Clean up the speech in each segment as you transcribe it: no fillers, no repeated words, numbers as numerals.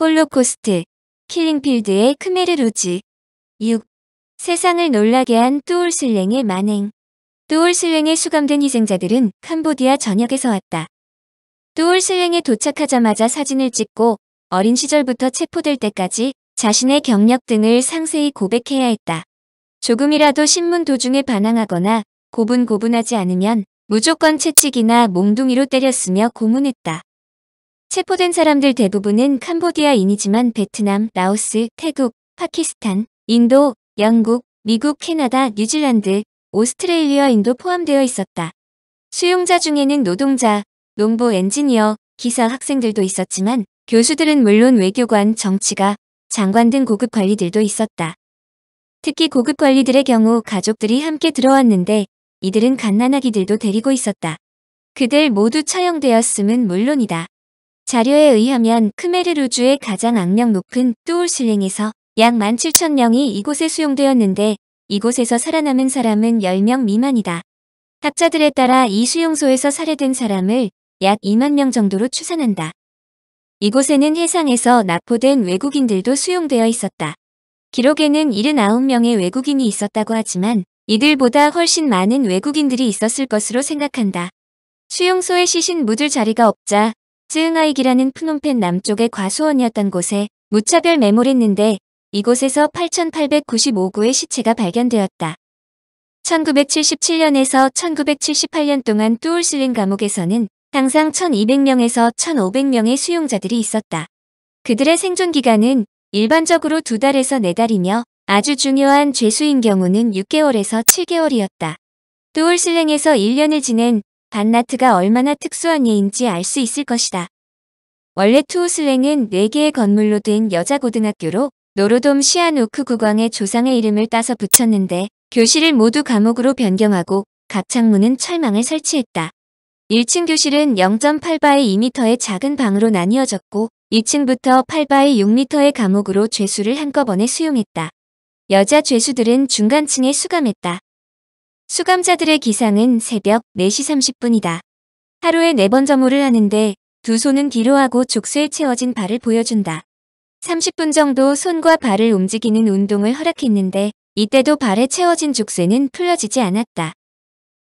홀로코스트, 킬링필드의 크메르 루즈. 6. 세상을 놀라게 한 뚜올슬랭의 만행. 뚜올슬랭에 수감된 희생자들은 캄보디아 전역에서 왔다. 뚜올슬랭에 도착하자마자 사진을 찍고 어린 시절부터 체포될 때까지 자신의 경력 등을 상세히 고백해야 했다. 조금이라도 신문 도중에 반항하거나 고분고분하지 않으면 무조건 채찍이나 몽둥이로 때렸으며 고문했다. 체포된 사람들 대부분은 캄보디아인이지만 베트남, 라오스, 태국, 파키스탄, 인도, 영국, 미국, 캐나다, 뉴질랜드, 오스트레일리아인도 포함되어 있었다. 수용자 중에는 노동자, 농부, 엔지니어, 기사, 학생들도 있었지만 교수들은 물론 외교관, 정치가, 장관 등 고급 관리들도 있었다. 특히 고급 관리들의 경우 가족들이 함께 들어왔는데 이들은 갓난아기들도 데리고 있었다. 그들 모두 처형되었음은 물론이다. 자료에 의하면 크메르 루즈의 가장 악명 높은 뚜올슬랭에서 약 17,000명이 이곳에 수용되었는데 이곳에서 살아남은 사람은 10명 미만이다. 학자들에 따라 이 수용소에서 살해된 사람을 약 2만 명 정도로 추산한다. 이곳에는 해상에서 납포된 외국인들도 수용되어 있었다. 기록에는 79명의 외국인이 있었다고 하지만 이들보다 훨씬 많은 외국인들이 있었을 것으로 생각한다. 수용소에 시신 묻을 자리가 없자 쯔응아익이라는 프놈펜 남쪽의 과수원이었던 곳에 무차별 매몰했는데 이곳에서 8,895구의 시체가 발견되었다. 1977년에서 1978년 동안 뚜올슬랭 감옥에서는 항상 1,200명에서 1,500명의 수용자들이 있었다. 그들의 생존 기간은 일반적으로 2달에서 4달이며 아주 중요한 죄수인 경우는 6개월에서 7개월이었다. 뚜올슬랭에서 1년을 지낸 반나트가 얼마나 특수한 예인지 알 수 있을 것이다. 원래 투올슬랭은 4개의 건물로 된 여자 고등학교로 노로돔 시아누크 국왕의 조상의 이름을 따서 붙였는데 교실을 모두 감옥으로 변경하고 각 창문은 철망을 설치했다. 1층 교실은 0.8바이 2m의 작은 방으로 나뉘어졌고 2층부터 8바이 6m의 감옥으로 죄수를 한꺼번에 수용했다. 여자 죄수들은 중간층에 수감했다. 수감자들의 기상은 새벽 4시 30분이다. 하루에 4번 점호를 하는데 두 손은 뒤로 하고 족쇄에 채워진 발을 보여준다. 30분 정도 손과 발을 움직이는 운동을 허락했는데 이때도 발에 채워진 족쇄는 풀려지지 않았다.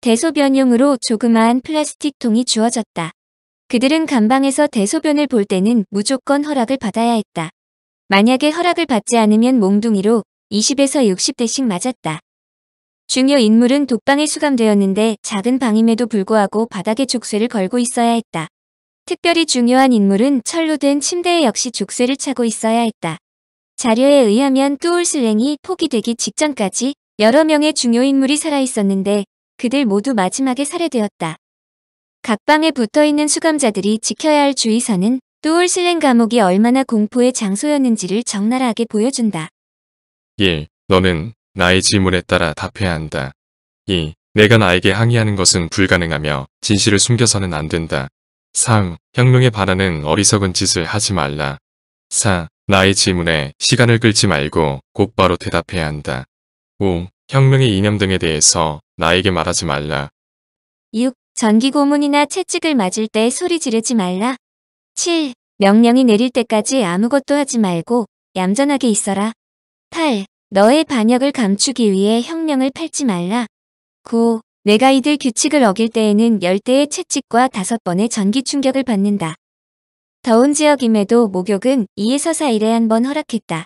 대소변용으로 조그마한 플라스틱 통이 주어졌다. 그들은 감방에서 대소변을 볼 때는 무조건 허락을 받아야 했다. 만약에 허락을 받지 않으면 몽둥이로 20에서 60대씩 맞았다. 중요 인물은 독방에 수감되었는데 작은 방임에도 불구하고 바닥에 족쇄를 걸고 있어야 했다. 특별히 중요한 인물은 철로 된 침대에 역시 족쇄를 차고 있어야 했다. 자료에 의하면 뚜올슬랭이 포기되기 직전까지 여러 명의 중요 인물이 살아있었는데 그들 모두 마지막에 살해되었다. 각 방에 붙어있는 수감자들이 지켜야 할 주의사는 뚜올슬랭 감옥이 얼마나 공포의 장소였는지를 적나라하게 보여준다. 1. 너는 나의 질문에 따라 답해야 한다. 2. 내가 나에게 항의하는 것은 불가능하며 진실을 숨겨서는 안 된다. 3. 혁명에 반하는 어리석은 짓을 하지 말라. 4. 나의 질문에 시간을 끌지 말고 곧바로 대답해야 한다. 5. 혁명의 이념 등에 대해서 나에게 말하지 말라. 6. 전기 고문이나 채찍을 맞을 때 소리 지르지 말라. 7. 명령이 내릴 때까지 아무것도 하지 말고 얌전하게 있어라. 8. 너의 반역을 감추기 위해 혁명을 펼지 말라. 9. 내가 이들 규칙을 어길 때에는 10대의 채찍과 5번의 전기 충격을 받는다. 더운 지역임에도 목욕은 2에서 4일에 한 번 허락했다.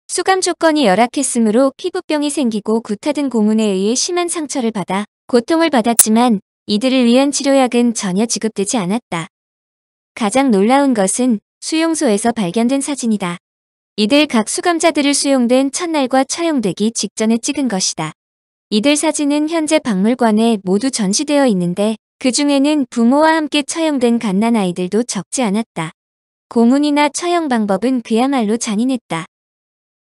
수감 조건이 열악했으므로 피부병이 생기고 구타든 고문에 의해 심한 상처를 받아 고통을 받았지만 이들을 위한 치료약은 전혀 지급되지 않았다. 가장 놀라운 것은 수용소에서 발견된 사진이다. 이들 각 수감자들을 수용된 첫날과 처형되기 직전에 찍은 것이다. 이들 사진은 현재 박물관에 모두 전시되어 있는데 그 중에는 부모와 함께 처형된 갓난아이들도 적지 않았다. 고문이나 처형 방법은 그야말로 잔인했다.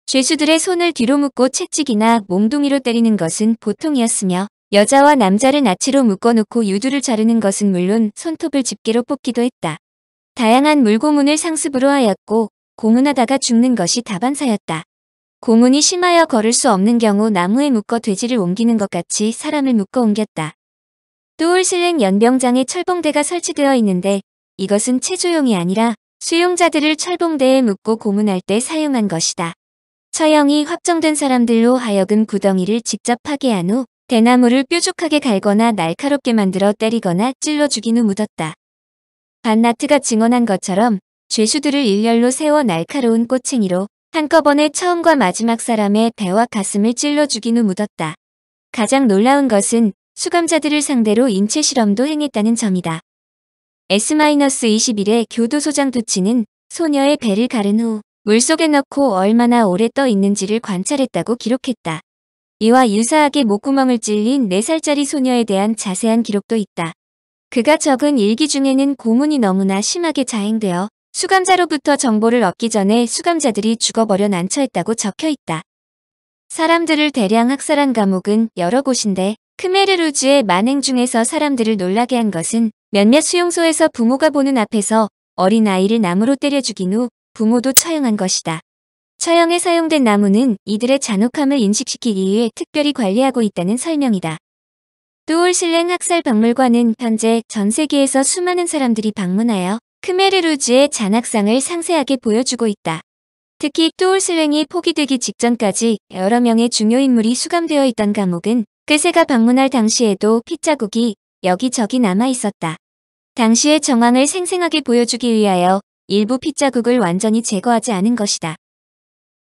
죄수들의 손을 뒤로 묶고 채찍이나 몽둥이로 때리는 것은 보통이었으며 여자와 남자를 나치로 묶어놓고 유두를 자르는 것은 물론 손톱을 집게로 뽑기도 했다. 다양한 물고문을 상습으로 하였고 고문하다가 죽는 것이 다반사였다. 고문이 심하여 걸을 수 없는 경우 나무에 묶어 돼지를 옮기는 것 같이 사람을 묶어 옮겼다. 뚜올슬랭 연병장에 철봉대가 설치되어 있는데 이것은 체조용이 아니라 수용자들을 철봉대에 묶고 고문할 때 사용한 것이다. 처형이 확정된 사람들로 하여금 구덩이를 직접 파괴한 후 대나무를 뾰족하게 갈거나 날카롭게 만들어 때리거나 찔러 죽인 후 묻었다. 반나트가 증언한 것처럼 죄수들을 일렬로 세워 날카로운 꼬챙이로 한꺼번에 처음과 마지막 사람의 배와 가슴을 찔러 죽인 후 묻었다. 가장 놀라운 것은 수감자들을 상대로 인체 실험도 행했다는 점이다. S-21의 교도소장 두치는 소녀의 배를 가른 후 물속에 넣고 얼마나 오래 떠 있는지를 관찰했다고 기록했다. 이와 유사하게 목구멍을 찔린 4살짜리 소녀에 대한 자세한 기록도 있다. 그가 적은 일기 중에는 고문이 너무나 심하게 자행되어 수감자로부터 정보를 얻기 전에 수감자들이 죽어버려 난처했다고 적혀 있다. 사람들을 대량 학살한 감옥은 여러 곳인데 크메르루즈의 만행 중에서 사람들을 놀라게 한 것은 몇몇 수용소에서 부모가 보는 앞에서 어린아이를 나무로 때려 죽인 후 부모도 처형한 것이다. 처형에 사용된 나무는 이들의 잔혹함을 인식시키기 위해 특별히 관리하고 있다는 설명이다. 뚜올실랭 학살박물관은 현재 전 세계에서 수많은 사람들이 방문하여 크메르루즈의 잔악상을 상세하게 보여주고 있다. 특히 뚜올실랭이 포기되기 직전까지 여러 명의 중요 인물이 수감되어 있던 감옥은 그새가 방문할 당시에도 핏자국이 여기저기 남아 있었다. 당시의 정황을 생생하게 보여주기 위하여 일부 핏자국을 완전히 제거하지 않은 것이다.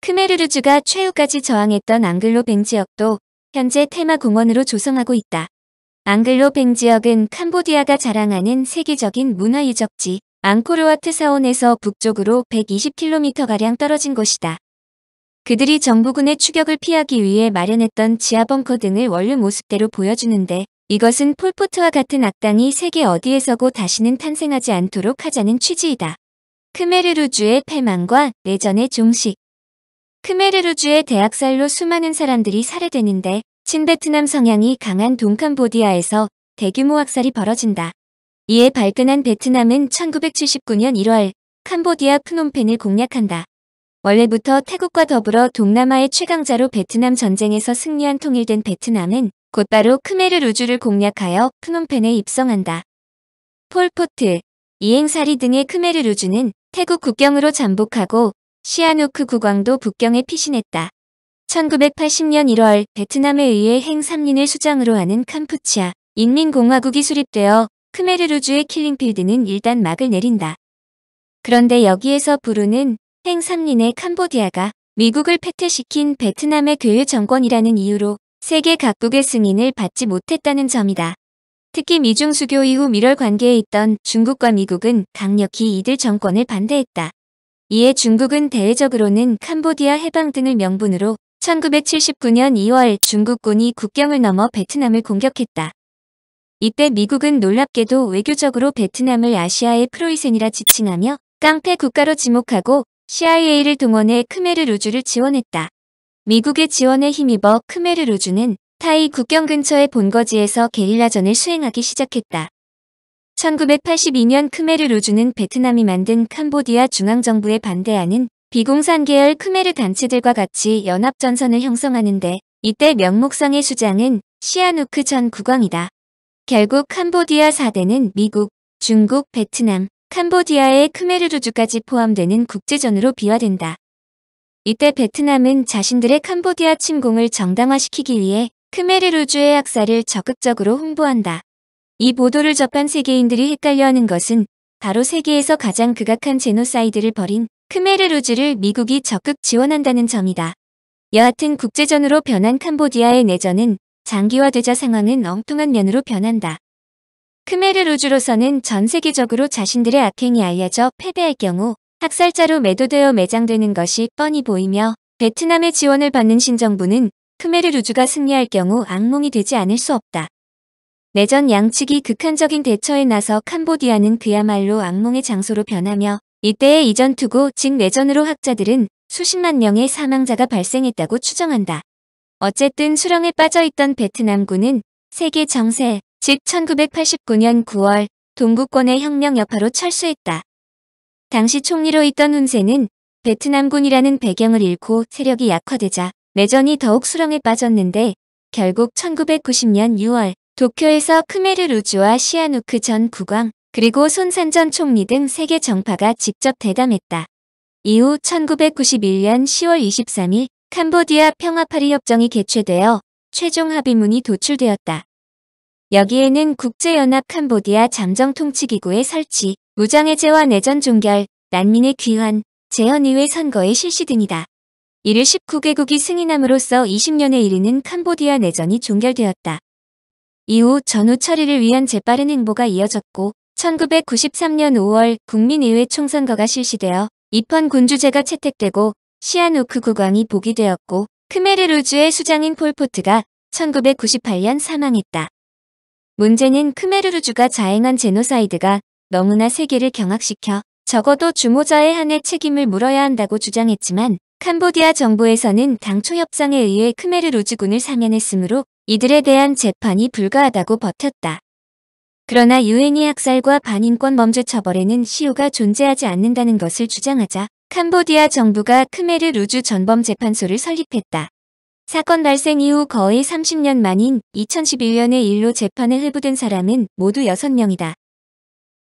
크메르루즈가 최후까지 저항했던 앙글로뱅 지역도 현재 테마공원으로 조성하고 있다. 앙글로뱅 지역은 캄보디아가 자랑하는 세계적인 문화유적지 앙코르와트 사원에서 북쪽으로 120km가량 떨어진 곳이다. 그들이 정부군의 추격을 피하기 위해 마련했던 지하벙커 등을 원래 모습대로 보여주는데 이것은 폴포트와 같은 악당이 세계 어디에서고 다시는 탄생하지 않도록 하자는 취지이다. 크메르루즈의 패망과 내전의 종식. 크메르루즈의 대학살로 수많은 사람들이 살해되는데 친베트남 성향이 강한 동캄보디아에서 대규모 학살이 벌어진다. 이에 발끈한 베트남은 1979년 1월 캄보디아 프놈펜을 공략한다. 원래부터 태국과 더불어 동남아의 최강자로 베트남 전쟁에서 승리한 통일된 베트남은 곧바로 크메르루즈를 공략하여 프놈펜에 입성한다. 폴포트, 이행사리 등의 크메르루즈는 태국 국경으로 잠복하고 시아누크 국왕도 북경에 피신했다. 1980년 1월 베트남에 의해 행 3린을 수장으로 하는 캄푸치아 인민공화국이 수립되어 크메르루즈의 킬링필드는 일단 막을 내린다. 그런데 여기에서 부르는 행 3린의 캄보디아가 미국을 패퇴시킨 베트남의 괴뢰 정권이라는 이유로 세계 각국의 승인을 받지 못했다는 점이다. 특히 미중 수교 이후 밀월 관계에 있던 중국과 미국은 강력히 이들 정권을 반대했다. 이에 중국은 대외적으로는 캄보디아 해방 등을 명분으로 1979년 2월 중국군이 국경을 넘어 베트남을 공격했다. 이때 미국은 놀랍게도 외교적으로 베트남을 아시아의 프로이센이라 지칭하며 깡패 국가로 지목하고 CIA를 동원해 크메르루즈를 지원했다. 미국의 지원에 힘입어 크메르루즈는 타이 국경 근처의 본거지에서 게릴라전을 수행하기 시작했다. 1982년 크메르루즈는 베트남이 만든 캄보디아 중앙정부에 반대하는 비공산 계열 크메르 단체들과 같이 연합전선을 형성하는데 이때 명목상의 수장은 시아누크 전 국왕이다. 결국 캄보디아 4대는 미국, 중국, 베트남, 캄보디아의 크메르루즈까지 포함되는 국제전으로 비화된다. 이때 베트남은 자신들의 캄보디아 침공을 정당화시키기 위해 크메르루즈의 학살을 적극적으로 홍보한다. 이 보도를 접한 세계인들이 헷갈려하는 것은 바로 세계에서 가장 극악한 제노사이드를 벌인 크메르루즈를 미국이 적극 지원한다는 점이다. 여하튼 국제전으로 변한 캄보디아의 내전은 장기화되자 상황은 엉뚱한 면으로 변한다. 크메르루즈로서는 전 세계적으로 자신들의 악행이 알려져 패배할 경우 학살자로 매도되어 매장되는 것이 뻔히 보이며 베트남의 지원을 받는 신정부는 크메르루즈가 승리할 경우 악몽이 되지 않을 수 없다. 내전 양측이 극한적인 대처에 나서 캄보디아는 그야말로 악몽의 장소로 변하며 이때의 이전투고 즉 내전으로 학자들은 수십만 명의 사망자가 발생했다고 추정한다. 어쨌든 수렁에 빠져있던 베트남군은 세계 정세, 즉 1989년 9월 동구권의 혁명 여파로 철수했다. 당시 총리로 있던 훈센은 베트남군이라는 배경을 잃고 세력이 약화되자 내전이 더욱 수렁에 빠졌는데 결국 1990년 6월 도쿄에서 크메르루즈와 시아누크 전 국왕, 그리고 손산 전 총리 등 세계 정파가 직접 대담했다. 이후 1991년 10월 23일 캄보디아 평화파리협정이 개최되어 최종 합의문이 도출되었다. 여기에는 국제연합 캄보디아 잠정통치기구의 설치, 무장해제와 내전 종결, 난민의 귀환, 재헌의회 선거의 실시 등이다. 이를 19개국이 승인함으로써 20년에 이르는 캄보디아 내전이 종결되었다. 이후 전후 처리를 위한 재빠른 행보가 이어졌고 1993년 5월 국민의회 총선거가 실시되어 이펀 군주제가 채택되고 시아누크 국왕이 복위되었고 크메르루주의 수장인 폴포트가 1998년 사망했다. 문제는 크메르루주가 자행한 제노사이드가 너무나 세계를 경악시켜 적어도 주모자의 한해 책임을 물어야 한다고 주장했지만 캄보디아 정부에서는 당초 협상에 의해 크메르루주군을 사면했으므로 이들에 대한 재판이 불가하다고 버텼다. 그러나 유엔이 학살과 반인권 범죄 처벌에는 시효가 존재하지 않는다는 것을 주장하자 캄보디아 정부가 크메르루주 전범재판소를 설립했다. 사건 발생 이후 거의 30년 만인 2011년에 일로 재판에 회부된 사람은 모두 6명이다.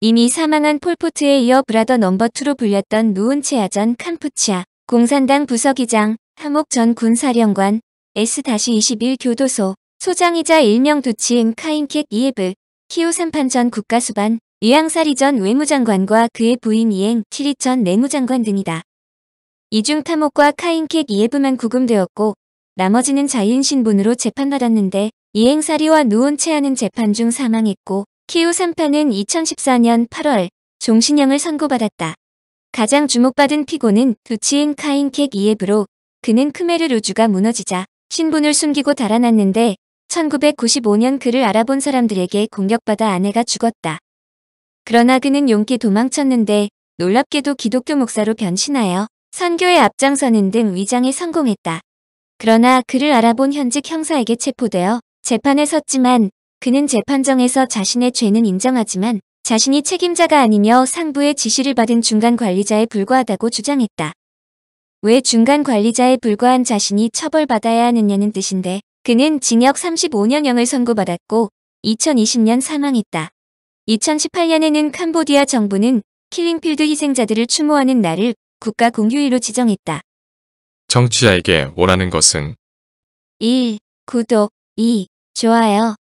이미 사망한 폴포트에 이어 브라더 넘버 2로 불렸던 누운체아 전 캄푸치아 공산당 부서기장, 하목 전 군사령관, S-21 교도소, 소장이자 일명 두치은 카인캑 이에브, 키우 삼판 전 국가수반, 리앙사리 전 외무장관과 그의 부인 이엥 티리 전 내무장관 등이다. 이중 타목과 카인캑 이에브만 구금되었고 나머지는 자유인신분으로 재판받았는데 이엥사리와 누온체아는 재판 중 사망했고 키우 삼판은 2014년 8월 종신형을 선고받았다. 가장 주목받은 피고는 두치인 카인캑 이에브로 그는 크메르루주가 무너지자 신분을 숨기고 달아났는데 1995년 그를 알아본 사람들에게 공격받아 아내가 죽었다. 그러나 그는 용케 도망쳤는데 놀랍게도 기독교 목사로 변신하여 선교에 앞장서는 등 위장에 성공했다. 그러나 그를 알아본 현직 형사에게 체포되어 재판에 섰지만 그는 재판정에서 자신의 죄는 인정하지만 자신이 책임자가 아니며 상부의 지시를 받은 중간 관리자에 불과하다고 주장했다. 왜 중간 관리자에 불과한 자신이 처벌받아야 하느냐는 뜻인데 그는 징역 35년형을 선고받았고 2020년 사망했다. 2018년에는 캄보디아 정부는 킬링필드 희생자들을 추모하는 날을 국가 공휴일로 지정했다. 청취자에게 원하는 것은 1. 구독 2. 좋아요